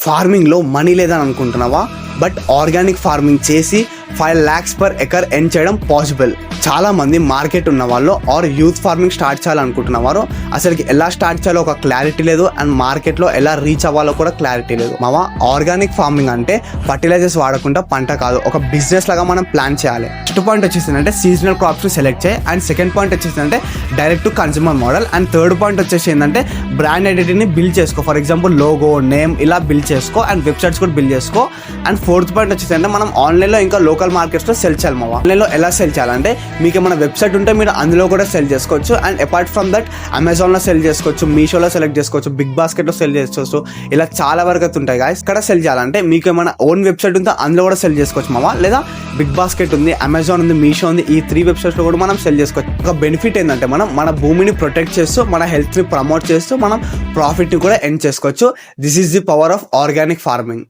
ఫార్మింగ్లో money లేదని అనుకుంటున్నావా? But organic farming చేసి 5 lakhs per acre ఎర్న్ చేయడం పాసిబుల్. చాలా మంది మార్కెట్ ఉన్న వాళ్ళు ఆర్ యూత్ ఫార్మింగ్ స్టార్ట్ చేయాలనుకుంటున్నవారు అసలుకి ఎలా స్టార్ట్ చేయాలో ఒక క్లారిటీ లేదు, అండ్ మార్కెట్లో ఎలా రీచ్ అవ్వాలో కూడా క్లారిటీ లేదు. మావా, ఆర్గానిక్ ఫార్మింగ్ అంటే ఫర్టిలైజర్స్ వాడకుండా పంట కాదు, ఒక బిజినెస్ లాగా మనం ప్లాన్ చేయాలి. ఫస్ట్ పాయింట్ వచ్చేసిందంటే సీజనల్ క్రాప్స్ని సెలెక్ట్ చేయి, అండ్ సెకండ్ పాయింట్ వచ్చేసిందంటే direct to consumer model, and third point వచ్చేసి ఏంటంటే బ్రాండ్ ఐడెంటిటీని బిల్డ్ చేసుకో. ఫర్ ఎగ్జాంపుల్ లోగో, నేమ్ ఇలా బిల్డ్ చేసుకో, అండ్ వెబ్సైట్స్ కూడా బిల్డ్ చేసుకో. అండ్ ఫోర్త్ పాయింట్ వచ్చేసిందంటే మనం ఆన్లైన్లో ఇంకా లోకల్ మార్కెట్స్లో సెల్ చేయాలి. మావా, ఆన్లైన్లో ఎలా సెల్ చేయాలంటే మీకు ఏమైనా వెబ్సైట్ ఉంటే మీరు అందులో కూడా సెల్ చేసుకోవచ్చు, అండ్ అపార్ట్ ఫ్రమ్ దట్ అమెజాన్లో సెల్ చేసుకోవచ్చు, మీషోలో సెలెక్ట్ చేసుకోవచ్చు, బిగ్ బాస్కెట్లో సెల్ చేసుకోవచ్చు. ఇలా చాలా వరకు అయితే ఉంటాయి గాయస్. ఇక్కడ సెల్ చేయాలంటే మీకు ఏమైనా ఓన్ వెబ్సైట్ ఉంటే అందులో కూడా సెల్ చేసుకోవచ్చు మావా, లేదా బిగ్ బాస్కెట్ ఉంది, అమెజాన్ ఉంది, మీషో ఉంది, ఈ 3 వెబ్సైట్స్లో కూడా మనం సెల్ చేసుకోవచ్చు. ఒక బెనిఫిట్ ఏంటంటే మనం మన భూమిని ప్రొటెక్ట్ చేస్తూ మన హెల్త్ని ప్రమోట్ చేస్తూ మనం ప్రాఫిట్ని కూడా ఎర్న్ చేసుకోవచ్చు. This is the power of organic farming.